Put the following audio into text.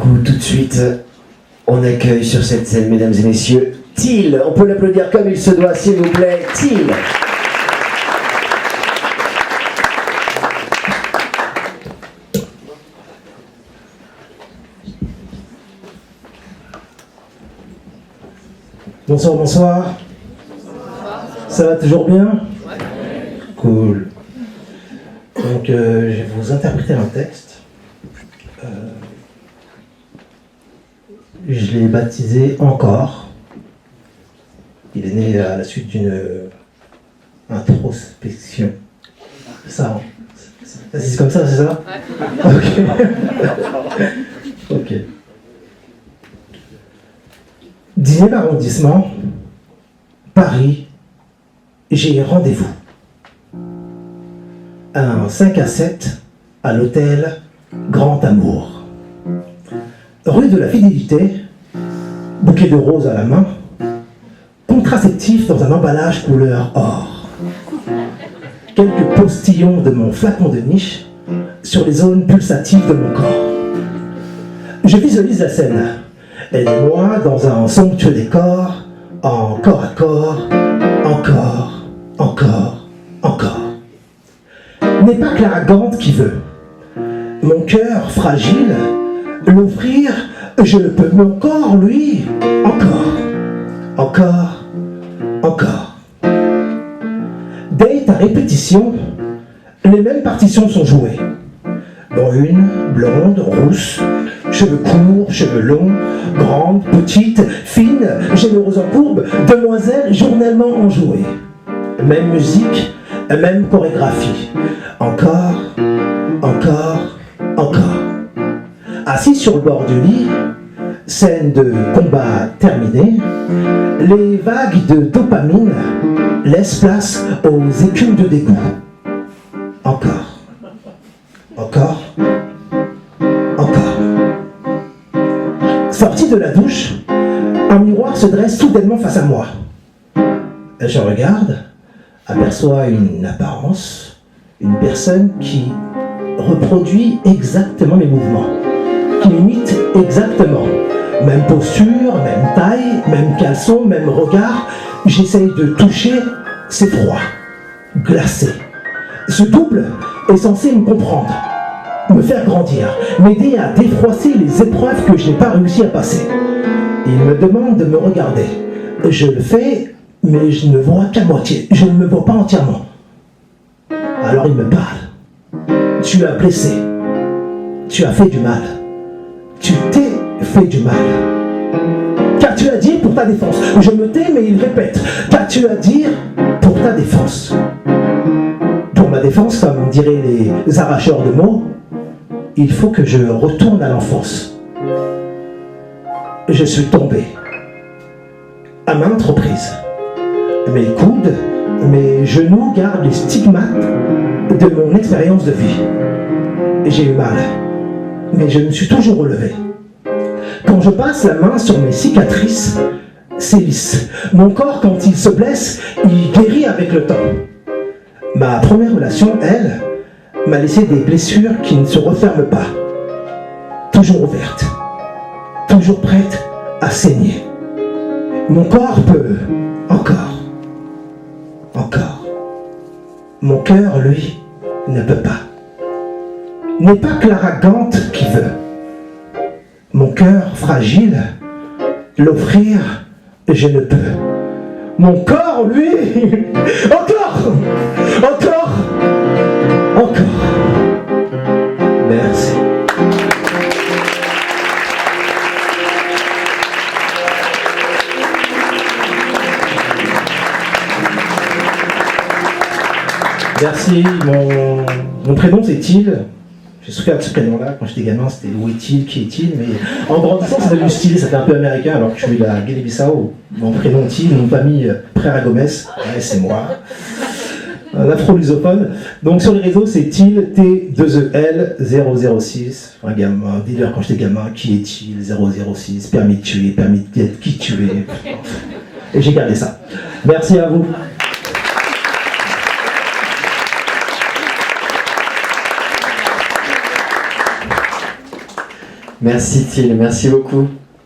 coup, tout de suite, on accueille sur cette scène, mesdames et messieurs, Till. On peut l'applaudir comme il se doit, s'il vous plaît. Till. Bonsoir, bonsoir. Ça va toujours bien? Cool. Donc, je vais vous interpréter un texte. Je l'ai baptisé Encore. Il est né à la suite d'une introspection. Ça, c'est comme ça, c'est ça? Ok. Ok. 10e arrondissement, Paris, j'ai rendez-vous. Un 5 à 7 à l'hôtel Grand Amour. Rue de la Fidélité, bouquet de roses à la main, contraceptif dans un emballage couleur or. Quelques postillons de mon flacon de niche sur les zones pulsatives de mon corps. Je visualise la scène. Elle et moi dans un somptueux décor, en corps à corps, encore, encore, encore. N'est pas Clara Gant qui veut. Mon cœur fragile, l'offrir, je ne peux. Mon corps, lui, encore, encore, encore. Date à répétition, les mêmes partitions sont jouées. Brune, blonde, rousse, cheveux courts, cheveux longs, grande, petite, fine, généreuse en courbe, demoiselle journellement enjouée. Même musique, même chorégraphie. Encore, encore, encore. Assis sur le bord du lit, scène de combat terminée, les vagues de dopamine laissent place aux écumes de dégoût. Encore, encore, encore. Sorti de la douche, un miroir se dresse soudainement face à moi. Je regarde, aperçois une apparence, une personne qui reproduit exactement mes mouvements, qui m'imite exactement. Même posture, même taille, même caleçon, même regard. J'essaye de toucher, c'est froid, glacé. Ce double est censé me comprendre, me faire grandir, m'aider à défroisser les épreuves que je n'ai pas réussi à passer. Il me demande de me regarder. Je le fais, mais je ne vois qu'à moitié. Je ne me vois pas entièrement. Alors il me parle. Tu as blessé. Tu as fait du mal. Tu t'es fait du mal. Qu'as-tu à dire pour ta défense? Je me tais, mais il répète. Qu'as-tu à dire pour ta défense? Pour ma défense, comme diraient les arracheurs de mots, il faut que je retourne à l'enfance. Je suis tombé. À maintes reprises. Mes coudes, mes genoux gardent les stigmates de mon expérience de vie. J'ai eu mal, mais je me suis toujours relevé. Quand je passe la main sur mes cicatrices, c'est lisse. Mon corps, quand il se blesse, il guérit avec le temps. Ma première relation, elle, m'a laissé des blessures qui ne se referment pas. Toujours ouvertes. Toujours prêtes à saigner. Mon corps peut encore. Encore. Mon cœur, lui, ne peut pas. N'est pas Clara Gant qui veut. Mon cœur fragile, l'offrir, je ne peux. Mon corps, lui, encore, encore, encore. Merci. Merci, mon prénom c'est Till. J'ai souffert de ce prénom-là quand j'étais gamin, c'était où est-il, qui est-il, mais en grandissant c'est devenu stylé, c'était un peu américain alors que je suis de la Guinée-Bissau. Mon prénom Till, mon famille Frère Gomez, ouais, c'est moi. Un afro-lusophone. Donc sur les réseaux c'est Till, T2EL 006. Un gamin, un dealer quand j'étais gamin, qui est-il 006, permis de tuer, permis d'être qui tuer. Et j'ai gardé ça. Merci à vous. Merci Thiel, merci beaucoup.